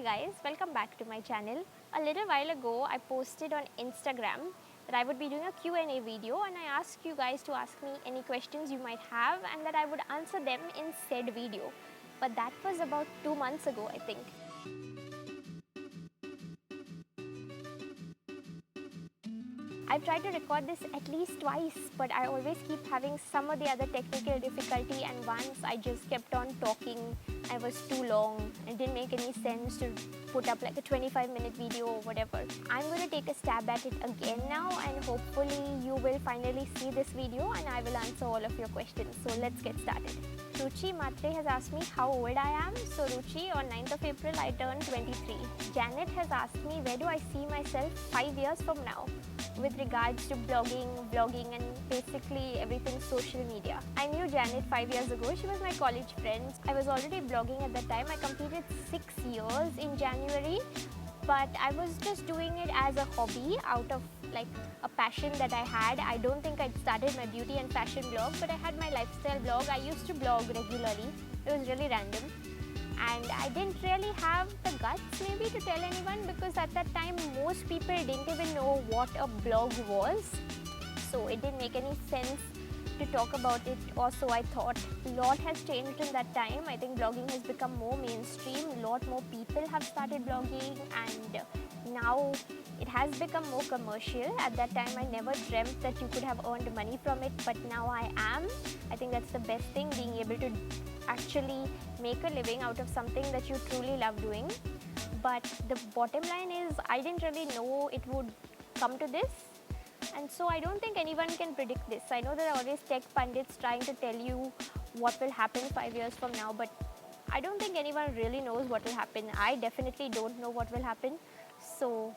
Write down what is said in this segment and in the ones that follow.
guys, welcome back to my channel. A little while ago I posted on Instagram that I would be doing a Q&A video and I asked you guys to ask me any questions you might have and that I would answer them in said video. But that was about 2 months ago, I think. I've tried to record this at least twice, but I always keep having some or the other technical difficulty, and once I just kept on talking. I was too long. It didn't make any sense to put up like a 25-minute video or whatever. I'm going to take a stab at it again now, and hopefully you will finally see this video and I will answer all of your questions. So let's get started. Ruchi Matre has asked me how old I am. So Ruchi, on 9th of April I turned 23. Janet has asked me where do I see myself 5 years from now with regards to blogging, vlogging and basically everything social media. I knew Janet 5 years ago. She was my college friend. I was already blogging at that time. I completed 6 years in January, but I was just doing it as a hobby out of like a passion that I had. I don't think I'd started my beauty and fashion blog, but I had my lifestyle blog. I used to blog regularly. It was really random. And I didn't really have the guts maybe to tell anyone, because at that time most people didn't even know what a blog was. So it didn't make any sense to talk about it, or so I thought. A lot has changed in that time. I think blogging has become more mainstream. A lot more people have started blogging and now it has become more commercial. At that time I never dreamt that you could have earned money from it, but now I am. I think that's the best thing, being able to actually make a living out of something that you truly love doing. But the bottom line is I didn't really know it would come to this, and so I don't think anyone can predict this. I know there are always tech pundits trying to tell you what will happen 5 years from now, but I don't think anyone really knows what will happen. I definitely don't know what will happen, so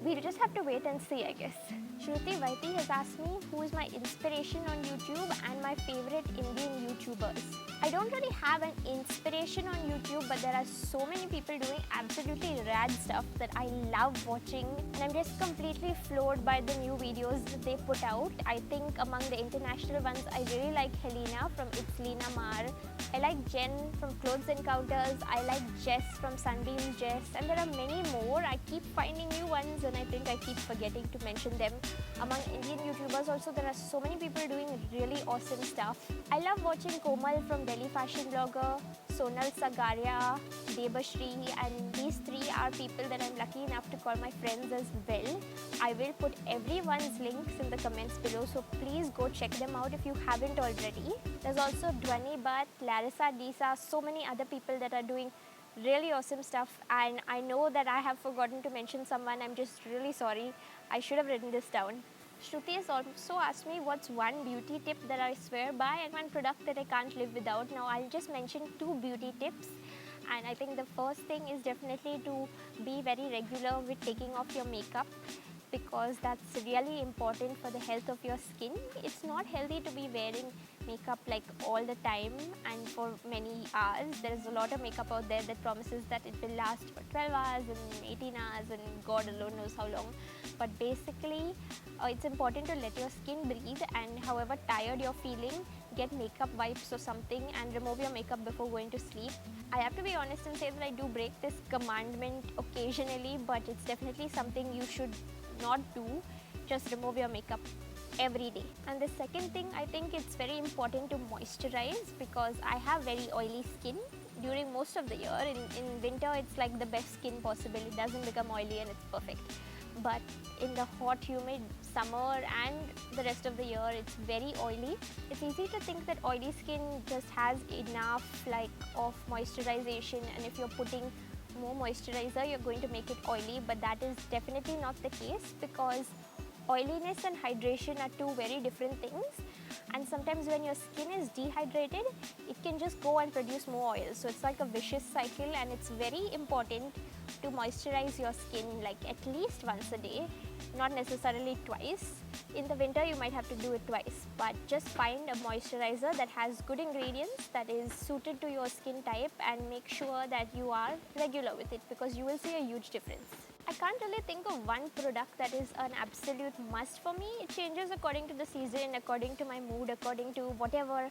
we'll just have to wait and see, I guess. Shruti Vaiti has asked me who is my inspiration on YouTube and my favorite Indian YouTubers. I don't really have an inspiration on YouTube, but there are so many people doing absolutely rad stuff that I love watching, and I'm just completely floored by the new videos that they put out. I think among the international ones, I really like Helena from It's Lena Mar. I like Jen from Clothes Encounters. I like Jess from Sunbeam's Jess, and there are many more. I keep finding new ones and I think I keep forgetting to mention them. Among Indian YouTubers also, there are so many people doing really awesome stuff. I love watching Komal from Delhi Fashion Blogger, Sonal Sagaria, Debashri, and these three are people that I'm lucky enough to call my friends as well. I will put everyone's links in the comments below, so please go check them out if you haven't already. There's also Dwani Bhatt, Larissa Disa, so many other people that are doing really awesome stuff, and I know that I have forgotten to mention someone. I'm just really sorry. I should have written this down. Shruti has also asked me what's one beauty tip that I swear by and one product that I can't live without. Now I'll just mention 2 beauty tips, and I think the first thing is definitely to be very regular with taking off your makeup, because that's really important for the health of your skin. It's not healthy to be wearing makeup like all the time and for many hours. There's a lot of makeup out there that promises that it will last for 12 hours and 18 hours and God alone knows how long. But basically, it's important to let your skin breathe, and however tired you're feeling, get makeup wipes or something and remove your makeup before going to sleep. I have to be honest and say that I do break this commandment occasionally, but it's definitely something you should not do. Just remove your makeup every day. And the second thing, I think it's very important to moisturize, because I have very oily skin during most of the year. In winter it's like the best skin possible. It doesn't become oily and it's perfect. But in the hot, humid summer and the rest of the year, it's very oily. It's easy to think that oily skin just has enough of moisturization, and if you're putting more moisturizer, you're going to make it oily, but that is definitely not the case, because oiliness and hydration are 2 very different things, and sometimes when your skin is dehydrated, it can just go and produce more oil. So it's like a vicious cycle, and it's very important to moisturize your skin like at least once a day, not necessarily twice. In the winter you might have to do it twice, but just find a moisturizer that has good ingredients, that is suited to your skin type, and make sure that you are regular with it, because you will see a huge difference. I can't really think of one product that is an absolute must for me. It changes according to the season, according to my mood, according to whatever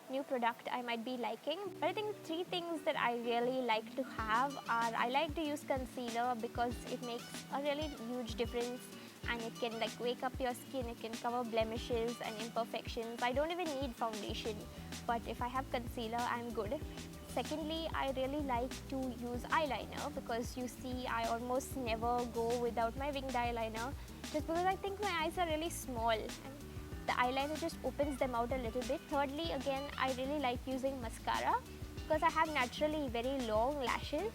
new product I might be liking. But I think 3 things that I really like to have are, I like to use concealer because it makes a really huge difference and it can like wake up your skin, it can cover blemishes and imperfections. I don't even need foundation, but if I have concealer, I'm good. Secondly, I really like to use eyeliner because you see I almost never go without my winged eyeliner just because I think my eyes are really small and the eyeliner just opens them out a little bit. Thirdly, again, I really like using mascara because I have naturally very long lashes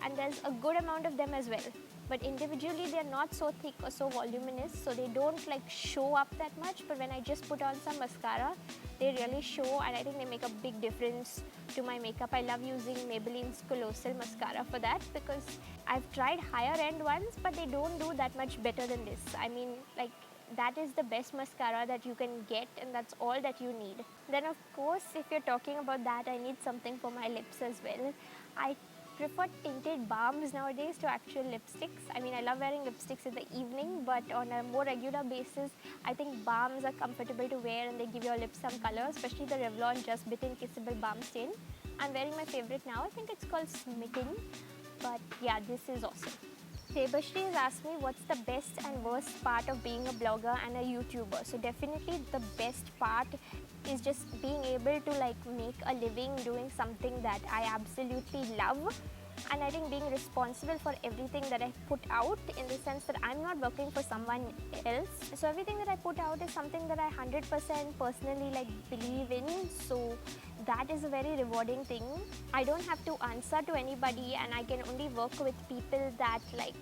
and there's a good amount of them as well. But individually they're not so thick or so voluminous, so they don't like show up that much, but when I just put on some mascara, they really show and I think they make a big difference to my makeup. I love using Maybelline's Colossal Mascara for that because I've tried higher end ones, but they don't do that much better than this. I mean, like, that is the best mascara that you can get and that's all that you need. Then of course, if you're talking about that, I need something for my lips as well. I prefer tinted balms nowadays to actual lipsticks. I mean, I love wearing lipsticks in the evening, but on a more regular basis, I think balms are comfortable to wear and they give your lips some color, especially the Revlon Just Bitten Kissable Balm Stain. I'm wearing my favorite now. I think it's called Smitten, but yeah, this is awesome. Debashri has asked me what's the best and worst part of being a blogger and a YouTuber. So definitely the best part is just being able to like make a living doing something that I absolutely love. And I think being responsible for everything that I put out, in the sense that I'm not working for someone else. So everything that I put out is something that I 100% personally like believe in. So that is a very rewarding thing. I don't have to answer to anybody and I can only work with people that like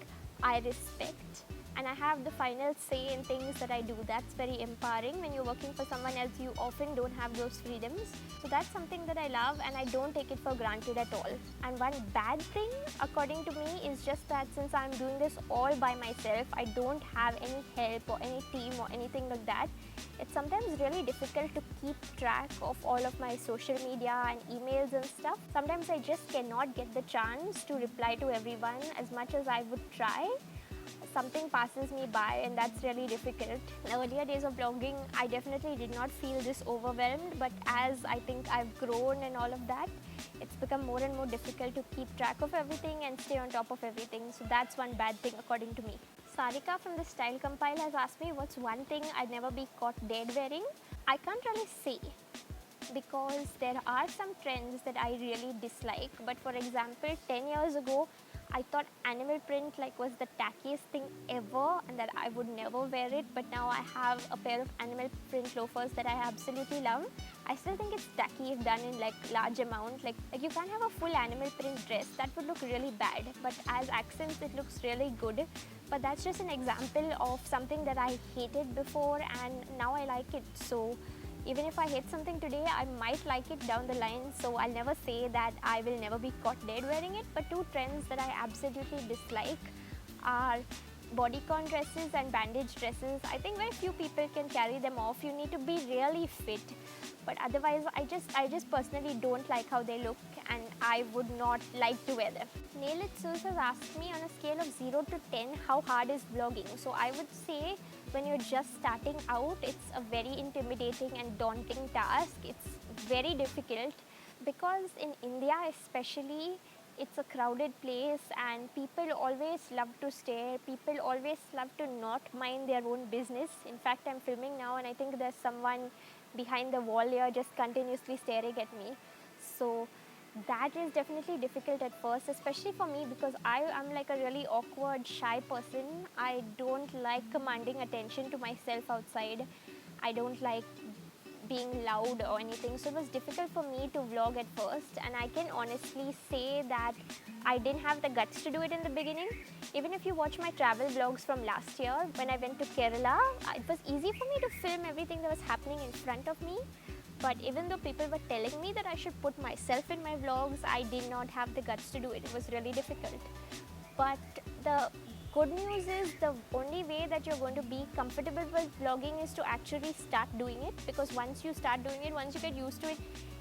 I respect. And I have the final say in things that I do. That's very empowering. When you're working for someone else, you often don't have those freedoms. So that's something that I love and I don't take it for granted at all. And one bad thing, according to me, is just that since I'm doing this all by myself, I don't have any help or any team or anything like that. It's sometimes really difficult to keep track of all of my social media and emails and stuff. Sometimes I just cannot get the chance to reply to everyone as much as I would try. Something passes me by and that's really difficult. In the earlier days of blogging, I definitely did not feel this overwhelmed, but as I think I've grown and all of that, it's become more and more difficult to keep track of everything and stay on top of everything. So that's one bad thing according to me. Sarika from the Style Compile has asked me what's one thing I'd never be caught dead wearing. I can't really say because there are some trends that I really dislike. But for example, 10 years ago, I thought animal print like was the tackiest thing ever and that I would never wear it, but now I have a pair of animal print loafers that I absolutely love. I still think it's tacky if done in like large amount. Like you can't have a full animal print dress, that would look really bad, but as accents it looks really good. But that's just an example of something that I hated before and now I like it. So even if I hate something today, I might like it down the line, so I'll never say that I will never be caught dead wearing it. But two trends that I absolutely dislike are bodycon dresses and bandage dresses. I think very few people can carry them off. You need to be really fit. But otherwise, I just personally don't like how they look and I would not like to wear them. Nail It Sus has asked me on a scale of 0 to 10, how hard is vlogging? So I would say when you're just starting out, it's a very intimidating and daunting task. It's very difficult because in India especially, it's a crowded place and people always love to stare. People always love to not mind their own business. In fact, I'm filming now and I think there's someone behind the wall here just continuously staring at me. So that is definitely difficult at first, especially for me because I am like a really awkward, shy person. I don't like commanding attention to myself outside. I don't like being loud or anything, so it was difficult for me to vlog at first, and I can honestly say that I didn't have the guts to do it in the beginning. Even if you watch my travel vlogs from last year when I went to Kerala, it was easy for me to film everything that was happening in front of me. But even though people were telling me that I should put myself in my vlogs, I did not have the guts to do it. It was really difficult. But the good news is the only way that you're going to be comfortable with vlogging is to actually start doing it, because once you start doing it, once you get used to it,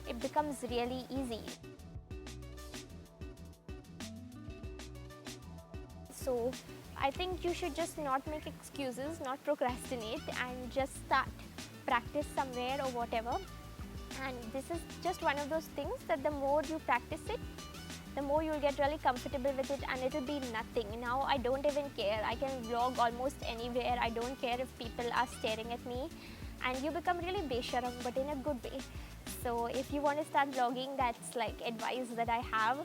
it becomes really easy. So I think you should just not make excuses, not procrastinate, and just start. Practice somewhere or whatever. And this is just one of those things that the more you practice it, the more you'll get really comfortable with it, and it'll be nothing. Now I don't even care. I can vlog almost anywhere. I don't care if people are staring at me, and you become really besharam, but in a good way. So if you want to start vlogging, that's like advice that I have.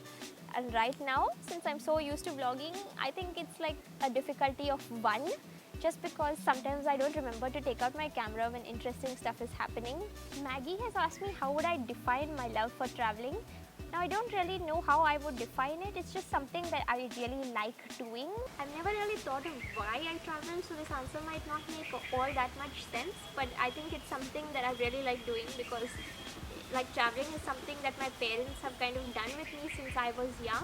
And right now, since I'm so used to vlogging, I think it's like a difficulty of 1, just because sometimes I don't remember to take out my camera when interesting stuff is happening. Maggie has asked me how would I define my love for traveling. Now I don't really know how I would define it. It's just something that I really like doing. I've never really thought of why I travel, so this answer might not make all that much sense, but I think it's something that I really like doing because like traveling is something that my parents have kind of done with me since I was young,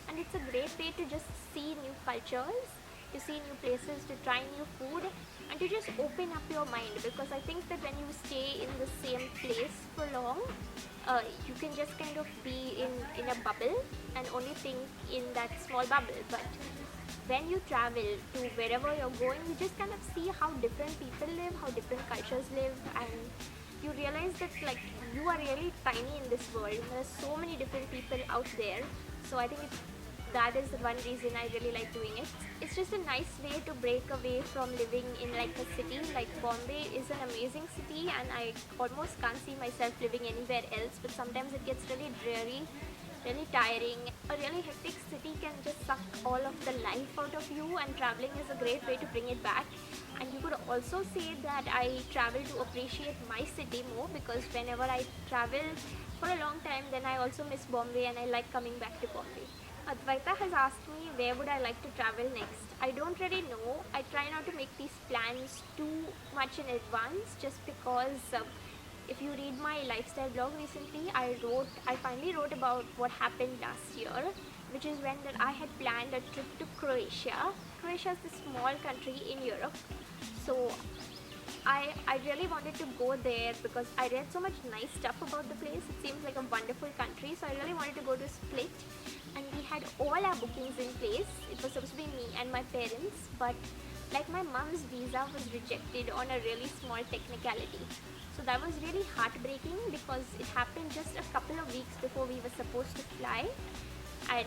and it's a great way to just see new cultures, to see new places, to try new food, and to just open up your mind, because I think that when you stay in the same place for long, you can just kind of be in a bubble and only think in that small bubble. But when you travel to wherever you're going, you just kind of see how different people live, how different cultures live, and you realize that like you are really tiny in this world. There's so many different people out there. So I think that is the one reason I really like doing it. It's just a nice way to break away from living in like a city. Like Bombay is an amazing city, and I almost can't see myself living anywhere else, but sometimes it gets really dreary, really tiring. A really hectic city can just suck all of the life out of you, and traveling is a great way to bring it back. And you could also say that I travel to appreciate my city more, because whenever I travel for a long time, then I also miss Bombay and I like coming back to Bombay. Advaita has asked me where would I like to travel next. I don't really know. I try not to make these plans too much in advance, just because if you read my lifestyle blog recently, I finally wrote about what happened last year, which is when that I had planned a trip to Croatia. Croatia is a small country in Europe, so I really wanted to go there because I read so much nice stuff about the place. It seems like a wonderful country, so I really wanted to go to Split, and we had all our bookings in place. It was supposed to be me and my parents, but like my mom's visa was rejected on a really small technicality. So that was really heartbreaking because it happened just a couple of weeks before we were supposed to fly, and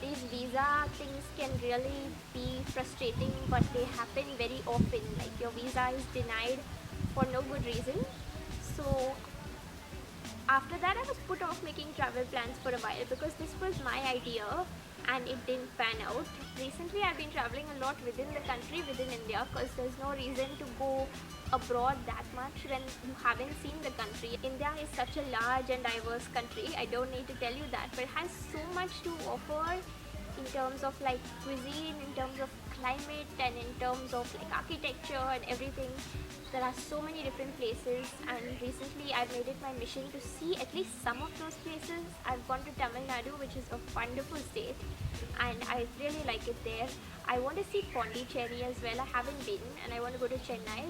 these visa things can really be frustrating, but they happen very often. Like your visa is denied for no good reason. So after that, I was put off making travel plans for a while because this was my idea and it didn't pan out. Recently, I've been traveling a lot within the country, within India, because there's no reason to go abroad that much when you haven't seen the country. India is such a large and diverse country. I don't need to tell you that, but it has so much to offer in terms of like cuisine, in terms of climate, and in terms of like architecture and everything. There are so many different places, and recently I've made it my mission to see at least some of those places. I've gone to Tamil Nadu, which is a wonderful state, and I really like it there. I want to see Pondicherry as well. I haven't been, and I want to go to Chennai.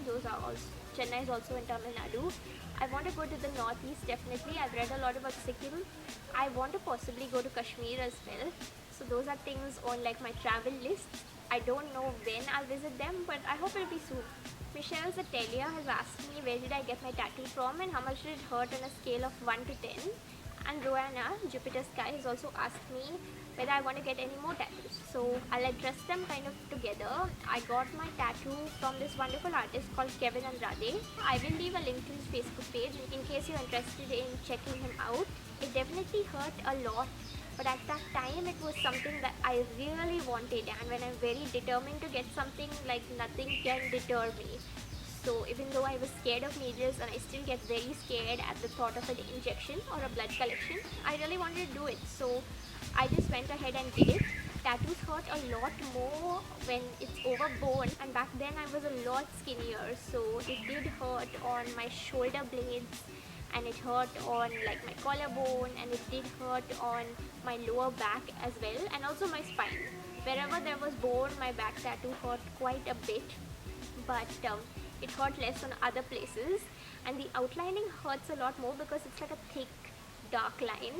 Chennai is also in Tamil Nadu. I want to go to the northeast definitely. I've read a lot about Sikkim. I want to possibly go to Kashmir as well. So those are things on like my travel list. I don't know when I'll visit them, but I hope it'll be soon. Michelle Zatelia has asked me where did I get my tattoo from and how much did it hurt on a scale of 1 to 10. And Roanna, Jupiter Sky, has also asked me whether I want to get any more tattoos. So I'll address them kind of together. I got my tattoo from this wonderful artist called Kevin Andrade. I will leave a link to his Facebook page in case you're interested in checking him out. It definitely hurt a lot, but at that time it was something that I really wanted, and when I'm very determined to get something, like nothing can deter me. So even though I was scared of needles, and I still get very scared at the thought of an injection or a blood collection, I really wanted to do it. So I just went ahead and did it. Tattoos hurt a lot more when it's over bone, and back then I was a lot skinnier, so it did hurt on my shoulder blades, and it hurt on like my collarbone, and it did hurt on my lower back as well, and also my spine. Wherever there was bone, my back tattoo hurt quite a bit, but it hurt less on other places, and the outlining hurts a lot more because it's like a thick dark line,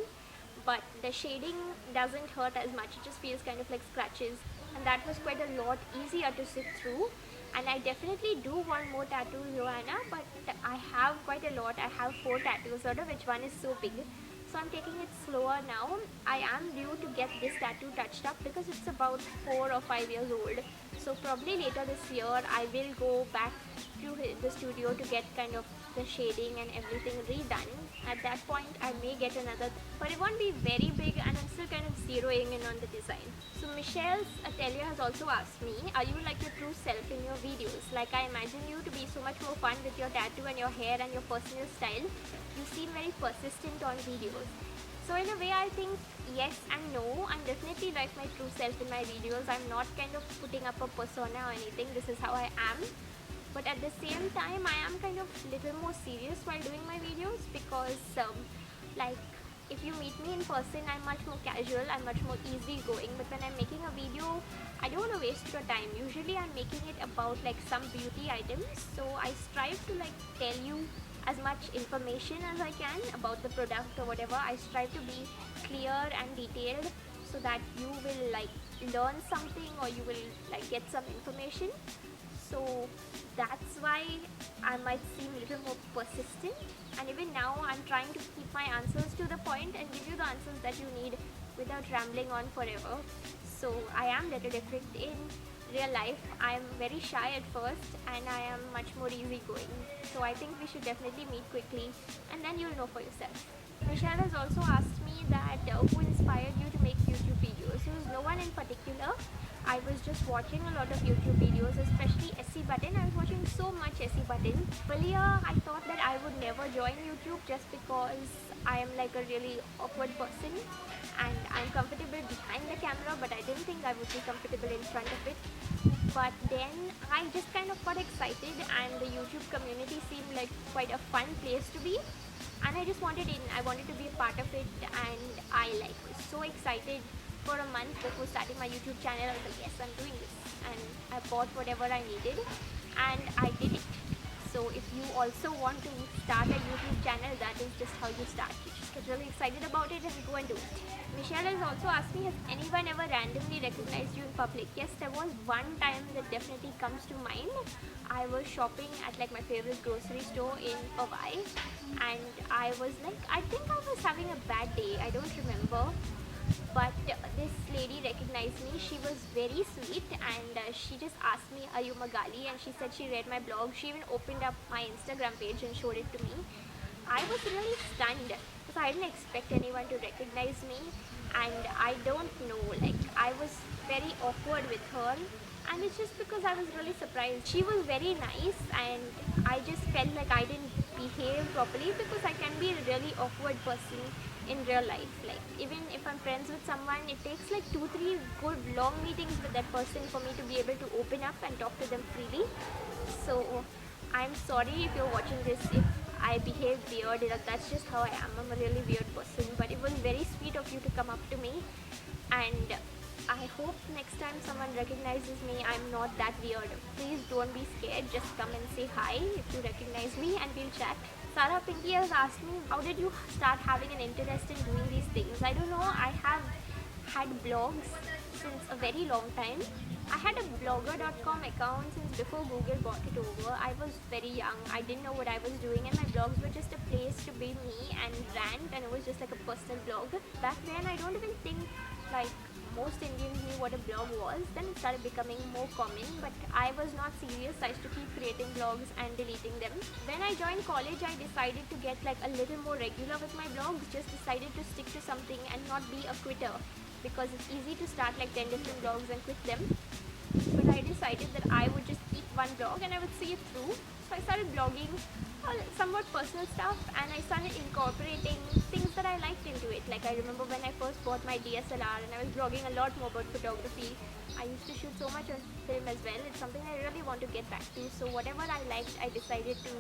but the shading doesn't hurt as much. It just feels kind of like scratches, and that was quite a lot easier to sit through. And I definitely do want more tattoos, Joanna, but I have quite a lot. I have 4 tattoos, out of which one is so big. So I'm taking it slower now. I am due to get this tattoo touched up because it's about 4 or 5 years old. So probably later this year I will go back to the studio to get kind of the shading and everything redone. At that point I may get another, but it won't be very big, and I'm still kind of zeroing in on the design. So Michelle's Atelier has also asked me, are you like your true self in your videos? Like, I imagine you to be so much more fun with your tattoo and your hair and your personal style. You seem very persistent on videos. So in a way I think yes and no. I'm definitely like my true self in my videos. I'm not kind of putting up a persona or anything. This is how I am. But at the same time I am kind of little more serious while doing my videos because like if you meet me in person I'm much more casual, I'm much more easygoing, but when I'm making a video I don't want to waste your time. Usually I'm making it about like some beauty items, so I strive to like tell you as much information as I can about the product or whatever. I strive to be clear and detailed so that you will like learn something or you will like get some information. So that's why I might seem a little more persistent, and even now I'm trying to keep my answers to the point and give you the answers that you need without rambling on forever. So I am a little different in real life. I'm very shy at first and I am much more easygoing. So I think we should definitely meet quickly and then you'll know for yourself. Michelle has also asked me that who inspired you to make YouTube videos. So no one in particular. I was just watching a lot of YouTube videos, especially SC Button. I was watching so much SC Button. Earlier, I thought that I would never join YouTube just because I am like a really awkward person and I'm comfortable behind the camera, but I didn't think I would be comfortable in front of it. But then I just kind of got excited and the YouTube community seemed like quite a fun place to be. And I just wanted in. I wanted to be a part of it, and I like was so excited. For a month before starting my YouTube channel, I was like, yes, I'm doing this, and I bought whatever I needed and I did it. So if you also want to start a YouTube channel, that is just how you start. You just get really excited about it and go and do it. Michelle has also asked me, has anyone ever randomly recognized you in public? Yes, there was one time that definitely comes to mind. I was shopping at like my favorite grocery store in Hawaii, and I was like, I think I was having a bad day, I don't remember. But this lady recognized me. She was very sweet and she just asked me, are you Magali? And she said she read my blog. She even opened up my Instagram page and showed it to me. I was really stunned because I didn't expect anyone to recognize me, and I don't know, like I was very awkward with her, and it's just because I was really surprised. She was very nice and I just felt like I didn't behave properly because I can be a really awkward person in real life. Like even if I'm friends with someone, it takes like 2-3 good long meetings with that person for me to be able to open up and talk to them freely. So I'm sorry if you're watching this if I behave weird. That's just how I am. I'm a really weird person, but it was very sweet of you to come up to me, and I hope next time someone recognizes me, I'm not that weird. Please don't be scared, just come and say hi if you recognize me and we'll chat. Sarah Pinky has asked me, how did you start having an interest in doing these things? I don't know, I have had blogs since a very long time. I had a blogger.com account since before Google bought it over. I was very young, I didn't know what I was doing, and my blogs were just a place to be me and rant, and it was just like a personal blog. Back then I don't even think like most Indians knew what a blog was. Then it started becoming more common, but I was not serious. I used to keep creating blogs and deleting them. When I joined college, I decided to get like a little more regular with my blogs. Just decided to stick to something and not be a quitter, because it's easy to start like 10 different blogs and quit them. But I decided that I would just keep one blog and I would see it through. So I started blogging somewhat personal stuff, and I started incorporating things that I liked into it. Like I remember when I first bought my DSLR and I was blogging a lot more about photography. I used to shoot so much on film as well. It's something I really want to get back to. So whatever I liked, I decided to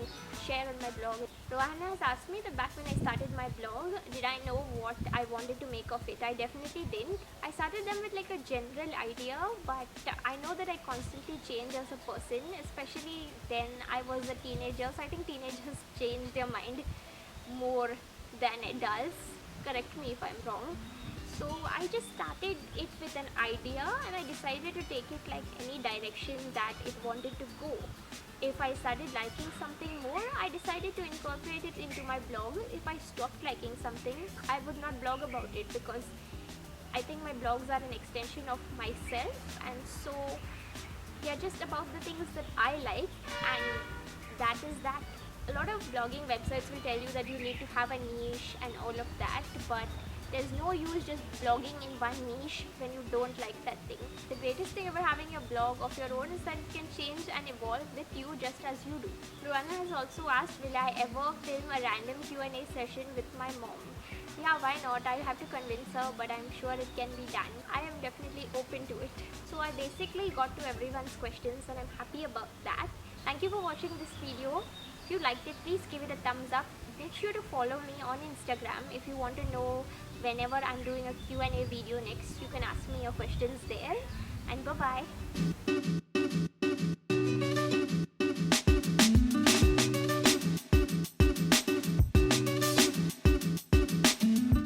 share on my blog. Rohanna has asked me that back when I started my blog, did I know what I wanted to make of it? I definitely didn't. I started them with like a general idea, but I know that I constantly change as a person, especially then I was a teenager. So I think teenagers change their mind more than adults. Correct me if I'm wrong. So I just started it with an idea and I decided to take it like any direction that it wanted to go. If I started liking something more, I decided to incorporate it into my blog. If I stopped liking something, I would not blog about it, because I think my blogs are an extension of myself, and so they are just about the things that I like, and that is that. A lot of blogging websites will tell you that you need to have a niche and all of that, but there's no use just blogging in one niche when you don't like that thing. The greatest thing about having a blog of your own is that it can change and evolve with you just as you do. Roanna has also asked, will I ever film a random Q&A session with my mom? Yeah, why not? I'll have to convince her, but I'm sure it can be done. I am definitely open to it. So I basically got to everyone's questions and I'm happy about that. Thank you for watching this video. If you liked it, please give it a thumbs up. Make sure to follow me on Instagram if you want to know whenever I'm doing a Q&A video next. You can ask me your questions there. And bye-bye.